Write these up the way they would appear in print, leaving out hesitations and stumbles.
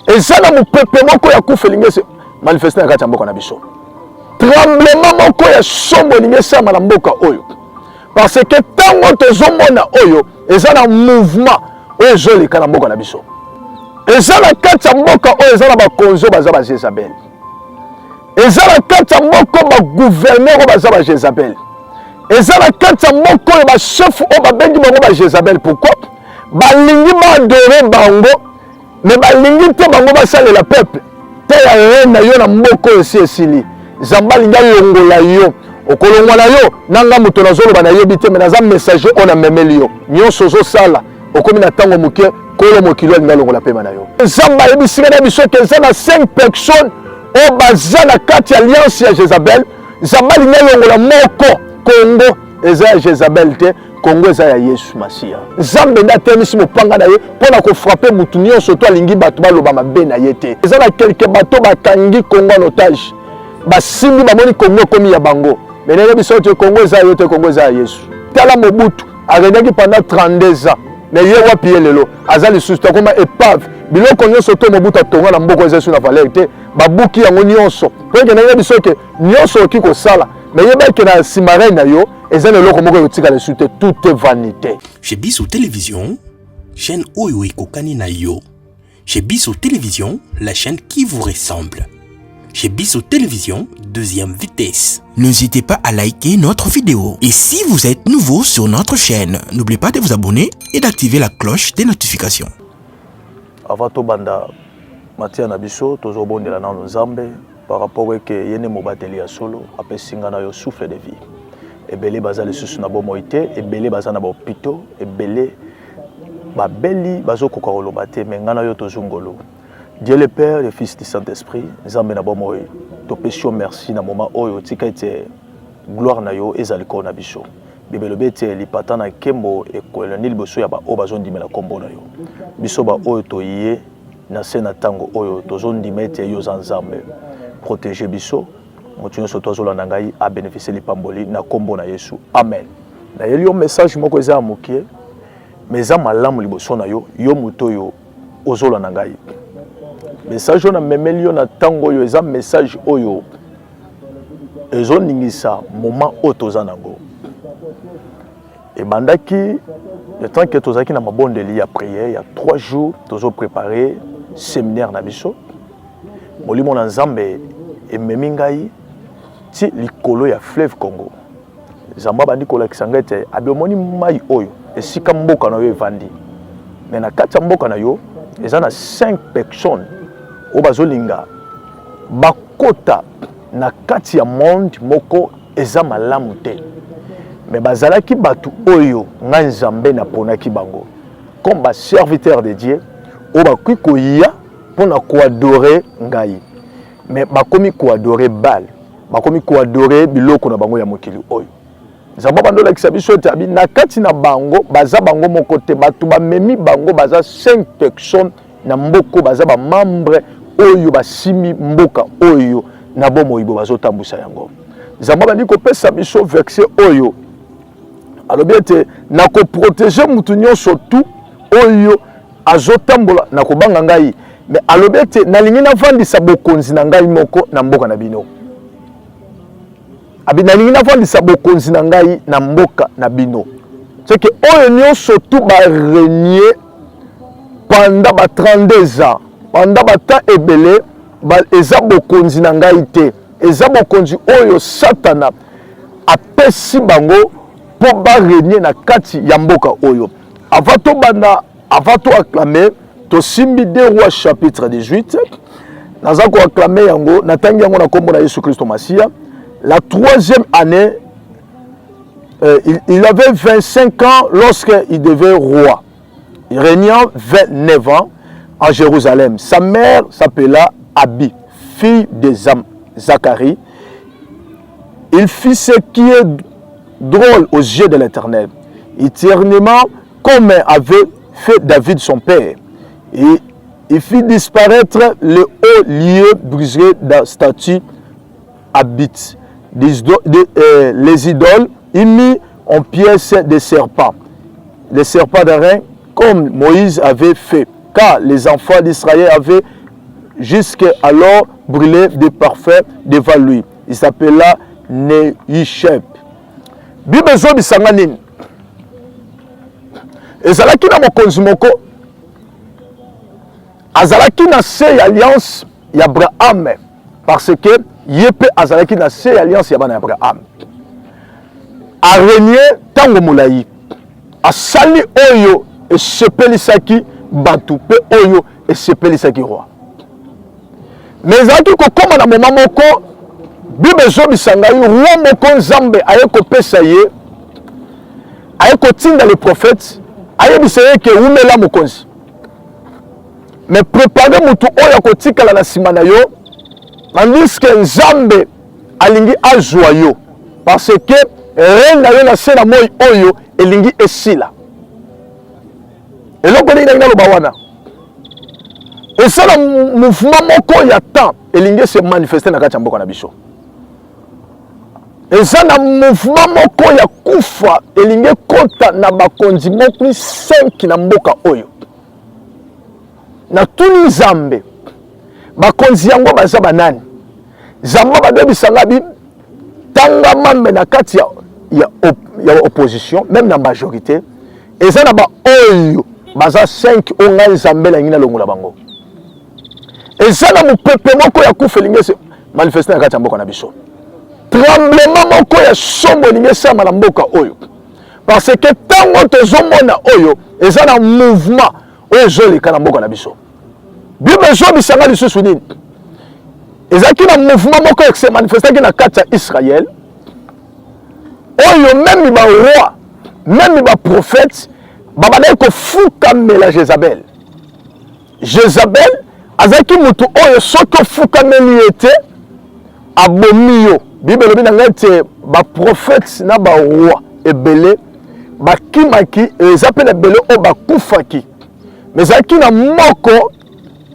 Et ça, dans mon peuple, moko ya koufelingue se manifester na kati ya mboka na biso. Tremblement moko ya sombo lingue sa malamboka oyo. Parce que tango tozomona oyo, eza na mouvement oyo ezoleka na mboka na biso. Eza na kati ya mboka oyo eza na bakonzo baza ba Jezabel. Eza na kati ya mboka ba gouverneur baza ba Jezabel. Eza na kati ya mboka oyo ba chef oyo babengi bango ba Jezabel. Pourquoi? Balingi ba adorer bango, mais balingi te bango basalela peuple. Te ya reine yo na mboka oyo esi esili. Zamba linga longola yo. Okolongwa na yo nanga moto nazoloba na yebi te, mais naza messager on a memeli yo. Nyonso zo sala okomi na tango mokie kolo mokilo linga longola pema na yo. Zamba yebi singa na biso ke za na 5 personnes o baza na kati alliance ya Jezabel. Zamba linga longola moko Congo eza ya Jezabel te, Congo eza ya Yesu Masia. Zambe na temisi mopanga na ye pona ko frapper mutu nyonso to alingi bato baloba mabe na ye te. Eza na quelque bato bakangi Congo en otage. Basimbi bamoni Congo komi ya bango. Mais les gens qui Congo za yote Congo za Yesu. Tala Mobutu agendaki pendant 32 ans. Mais ye wapi lelo azali susta koma épave. Biloko nyonso to Mobutu atonga na mboko Yesu na valeur te. Babuki yango nyonso. Po ke na biso ke nyonso ki ko sala. Mais ye ba ke na simare na yo ezali loko moko yotika le sute toute vanité. Chez Bissou Télévision, chaîne oyo ekokani na yo. Chez Bissou Télévision, la chaîne qui vous ressemble. Chez Bissou Télévision, deuxième vitesse. N'hésitez pas à liker notre vidéo. Et si vous êtes nouveau sur notre chaîne, n'oubliez pas de vous abonner et d'activer la cloche des notifications. Avant tout banda, Matia Nabiso, toujours bon de la Nzambe, par rapport à que yene mobateli ya solo, après singana yo souffle de vie. Et belé baza le sous na bomoité, et belé baza na bopito, et belé ba beli bazo kokarolo bate, mais ngana yo tozungolo. Dieu le Père, le Fils du Saint-Esprit, Nzambe na bomoy, to pesio merci na moment oyo tika ete gloire na yo ezaliko na biso. Bibelo bete lipata na kembo e kolonil boso ya ba o bazondimela kombo na yo. Biso ba oyo to yé na sena tango oyo tozondimete yo Nzambe. Protéger biso, motunyo so tozola na ngai a bénéficier lipamboli na kombo na Yesu. Amen. Na yeli yo message moko eza mokie, mais za malamu liboso na yo, yo muto yo ozola na ngai. Message on a memeli na tango yo eza message oyo ezo ningisa moment otoza nango. Et bandaki le temps que tozaki na mabondeli ya prière, il y a 3 jours tozo préparer séminaire na biso. Molimo na Nzambe e memingai ti likolo ya fleuve Congo. Zamba bandi kola kisangete abomoni mai oyo esika mboka na yo evandi. Mais na kati mboka na yo eza na 5 personnes o bazolinga bakota na kati ya monde moko eza malamu te, mais bazalaki batu oyo nga Nzambe na ponaki bango comme ba serviteur de Dieu o bakoki koya pona ko adorer ngai, mais bakomi ko adorer Baal, bakomi ko adorer biloko na bango ya mokili oyo. Nzambe bandola kisabiso te abi na kati na bango baza bango moko te, batu ba memi bango baza 5 personnes na mboko baza ba membre oyo basimi mboka oyo na bomo ibo bazotambusa yango. Nzambe bandi ko pesa biso verset oyo alobi ete na ko protéger mutu nyonso tout oyo azotambola na kobanga ngai, mais alobi ete nalingi na vandisa bokonzi na ngai moko na mboka na bino. Abi nalingi na vandisa bokonzi na ngai na mboka na bino. C'est que oyo nyonso tout ba régner pendant ba 32 ans. Pendant bata ebele ba eza bokonzi na ngai te, eza bokonzi oyo Satana apesi bango po ba régner na kati ya mboka oyo. Avant to acclamer to simbi 2 Rois chapitre 18, naza ko acclamer yango natangi yango na kombo na Yesu Christo Masia. La 3e année, il avait 25 ans lorsqu'il devait roi. Il régnait 29 ans en Jérusalem. Sa mère s'appela Abi, fille de Zacharie. Il fit ce qui est drôle aux yeux de l'Éternel, éternellement comme avait fait David son père. Et il fit disparaître le haut lieu brisé de statue Habite. Les idoles, il mit en pièces des serpents. Les serpents d'airain, comme Moïse avait fait, car les enfants d'Israël avaient jusqu'alors brûler des parfums devant lui. Il s'appela Neishep. Bible zobi sanganini. Ezalaki na mokonzi moko. Azalaki na se alliance y'Abraham. Parce que yepe azalaki na se alliance ya bana Abraham. A régné tango mulayi. Asali oyo esepelisaki batu pe oyo esepelisaki roi. Mais ezalaki kokoma na moma moko Bible zobisa ngai roi moko Nzambe aye kopesa ye aye kotinda les prophètes ayebisa ye ke umela mokonzi. Mais préparer mutu oyo kotikala na sima na yo tandis que Nzambe alingi azwa yo parce que reine na yo na se na moi oyo elingi esila. Eloko ndenge na loba wana eza na mouvement moko ya temps elingi se manifester na kati ya mboka na biso. Eza na mouvement moko ya kufa elingi kota na bakonzi moko 5 na mboka oyo. Na tuni Nzambe bakonzi yango baza banani? Nzambe badebisa ngabi tanga mambe na kati ya opposition même na majorité eza na ba oyo baza 5 onga Nzambe la ngina longola bango. Eza na mupepe moko ya kufa elingi se manifester na kati ya mboka na biso. Tremblement moko ya sombo elingi esama na mboka oyo. Parce que tango tozomona oyo eza na mouvement oyo ezoleka na mboka na biso. Bible ezobisa nga lisusu nini? Ezalaki na mouvement moko ya se manifestaki na kati ya Israël oyo même ba roi même ba prophète babandaki kofukamela Jézabel. Jézabel azalaki mutu oyo soki ofukameli ete abomi yo. Bible elobi na ngai te ba prophète na ba roi ebele bakimaki eza mpe na ebele oyo bakufaki. Mais ezalaki na moko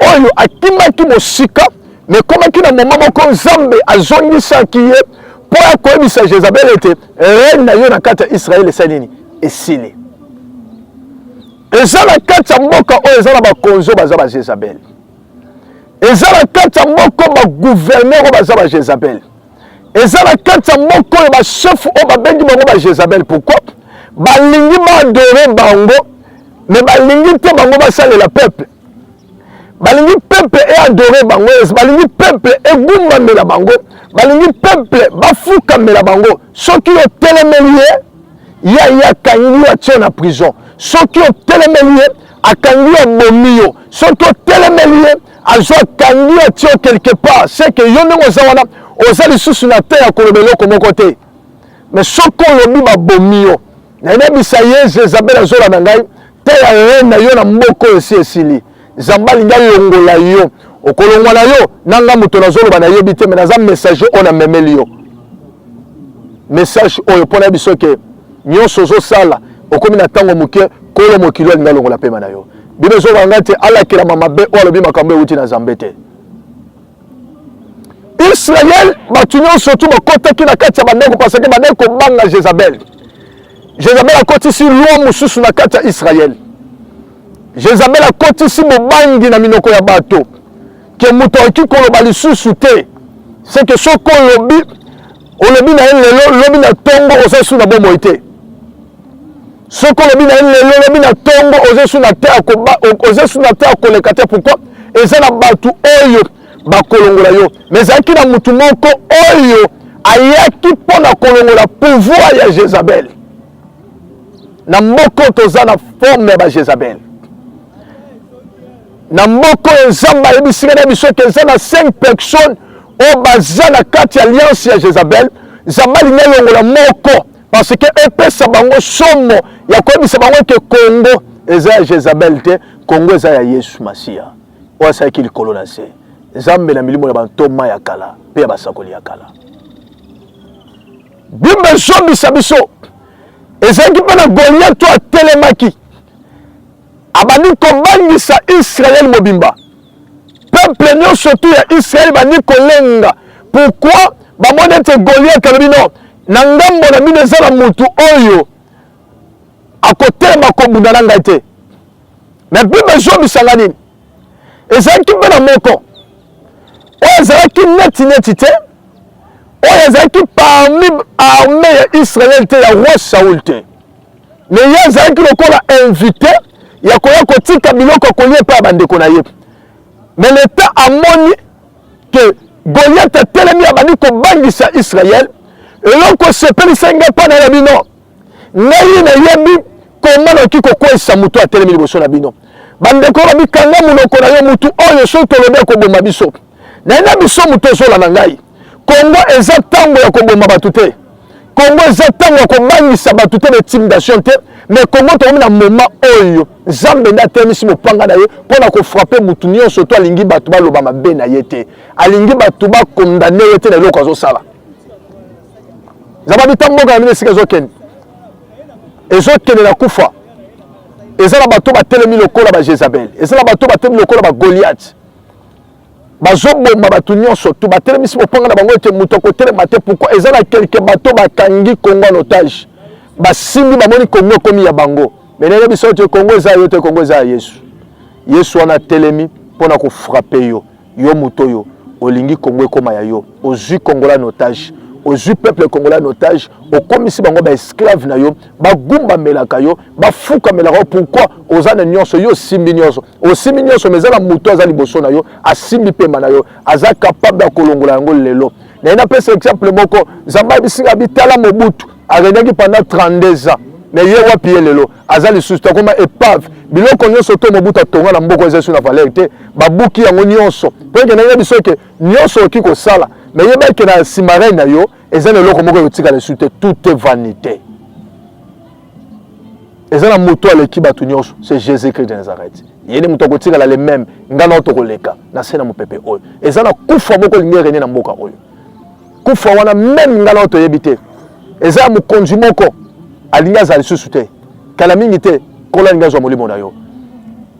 oyo akimaki mosika mais komaki na moma moko Nzambe azongisaki ye mpo ya koyebisa Jézabel ete reine na yo na kati ya Israël esali nini esili. Eza na kati ya mboka oyo eza na bakonzi oyo baza ba Jézabel. Eza na kati ya mboka bagouverneur oyo baza ba Jézabel. Eza na kati ya mboka oyo bachef oyo babengi bango ba Jézabel. Pourquoi? Balingi baadore bango mais balingi te bango basalela peuple. Balingi peuple et adorer bango, balingi peuple et goumamela bango, balingi peuple bafukamela bango. Soki yo telemelié, ya kangi atio na prison. Soki yo telemelié, akangi abomiyo. Soki yo telemelié, azwa kangi atio quelque part. C'est que yo ndenge ozawana, oza lisusu na te ya kolobelo komoko te. Mais soko lobi babomiyo. Na nebisa ye Jézabel azola na ngai, te ya reine na yo na mboko esi esili. Zambali nga longola yo okolongwa na yo nanga muto nazoloba na yebi te mais naza message on a memeli yo message oyo pona biso ke nyonso zo sala okomi na tango muke kolo mokilo nga longola pema na yo. Bible zo banga te ala kila mama be o lobi makambo uti na Nzambe te. Israël batunyo surtout bakota ki na kati ya bandeko parce que bandeko banga Jézabel. Jézabel akotisi loi mususu na kati ya Israël. Jézabel akotisi mobangi na minoko ya bato ke muto ki koloba lisusu te. C'est que soko olobi na lelo lobi na tongo osesu na bomo ite. Soko lobi na lelo lobi na tongo osesu na te akoba osesu na te akoleka te. Pourquoi? Eza na bato oyo bakolongola yo. Mais zaki na mutu moko oyo ayaki pona kolongola pouvoir ya Jézabel. Na moko toza na forme ya ba Jézabel. Na moko Nzambe ayebisika na biso ke eza na 5 personnes oyo baza na kati ya alliance ya Jézabel. Nzambe alingi alongola moko parce que epesa bango somo ya koyebisa bango ke Congo eza ya Jézabel te, Congo eza ya Yesu Masiya oyo asalaki likolo na se. Nzambe na milimo ya bantoma ya kala mpe ya basakoli ya kala. Bible ezobisa biso ezalaki mpe na Goliath oyo atelemaki abandi kobangisa Israël mobimba. Peuple nyonso tu ya Israël bandi kolenga. Pourquoi? Bamoni ete Goliath alobi non na ngambo na bino eza na mutu oyo akotelema kobunda na ngai te. Mais Bible ezobisanga nini? Ezalaki mpe na moko Ozaki neti te. Ozaki parmi armée ya Israël te ya roi Saoul te. Mais yazaki lokola invité ya koya kotika biloko kolie pa bandeko na ye. Mais l'état amoni que Goliath a telemi abandi ko bangisa Israël. Eloko sepelisa nga pa na bino. Ngai na yebi comment ki kokwesa mutu a telemi liboso na bino. Bandeko ba bikanga munoko na yo mutu oyo so tolobe ko bomba biso. Na ina biso mutu so la na ngai. Congo eza tango ya ko bomba batu te. Congo eza tango ya ko bangisa batu te intimidation te. Mais Congo to na moment oyo Zambe na temisi mopanga na ye pona ko frapper mutu nyonso to alingi batu ba loba mabe na ye te. Alingi batu ba condamner ye te na loko azo sala. Zaba bitambo ka mine sika zo ken. Ezo ken na kufa. Ezala bato ba telemi lokola ba Jezabel. Ezala bato ba telemi lokola ba Goliath. Bazobomba bato nyonso to ba telemi si mopanga na bango te muto ko telema te pourquoi ezala quelque bato ba kangi Congo en otage. Ba simbi ba moni Congo komi ya bango. Mais na biso te Congo za yo te Congo za Yesu. Yesu ana telemi pona ko frapper yo. Yo muto yo olingi Congo koma ya yo. Ozu Congola en otage. Ozu peuple congolais en otage, au commissi bango ba esclave na yo, ba gumba melaka yo, ba fuka melaka pourquoi ozana nyonso yo simbi nyonso. O simbi nyonso mezala muto azali boso na yo, a simbi pema na yo, aza capable kolongola yango lelo. Na ina pesa exemple moko, zamba bisinga bitala Mobutu, arenaki pendant 32 ans. Mais ye wapi lelo, azali susta koma épave. Biloko nyonso to Mobutu atonga na mboko ezesu na valeur te, ba buki yango nyonso. Pour que na yebi soke nyonso ki ko sala. Mais il y a que dans Simaré na yo, et ça le loco moko yotika le sute tout est vanité. Et ça la moto à l'équipe à Tounios, c'est Jésus-Christ de Nazareth. Il y a des motos qui les mêmes, ngana otoleka, na sena mo pepe oyo. Et ça la kufa moko lingi rené na mboka oyo. Kufa wana même ngana otoyebite. Et ça mo konzi moko alinga za lisusu te. Kala mingi te, kola linga zo molimo na yo.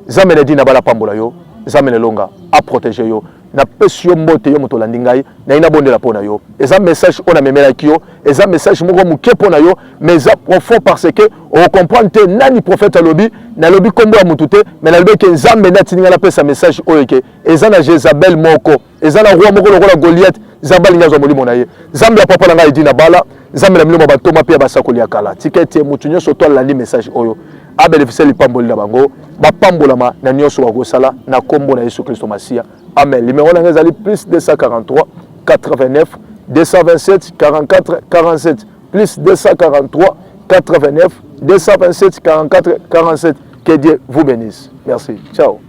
Zamene dina bala pambola yo, zamene longa a protéger yo. Na pesio mbote yo moto landi ngai na ina bondela pona yo eza message on a memela ki yo eza message moko muke pona yo mais ça profond parce que on comprend te nani prophète alobi na lobi kombo ya mutu te mais na lobi ke nzambe na tininga na pesa message oyo ke eza na Jezabel moko eza na roi moko lokola Goliath zabali ngazo molimo na ye zambe ya papa na ngai dina bala zambe na milimo batoma pe basakoli ya kala tikete mutu nyonso to landi message oyo abelefise lipamboli na bango bapambolama na nyonso bakosala na kombo na Yesu Kristo Masia. Amen. Numéro d'engagement plus 243 89 227 44 47 plus 243 89 227 44 47. Que Dieu vous bénisse. Merci. Ciao.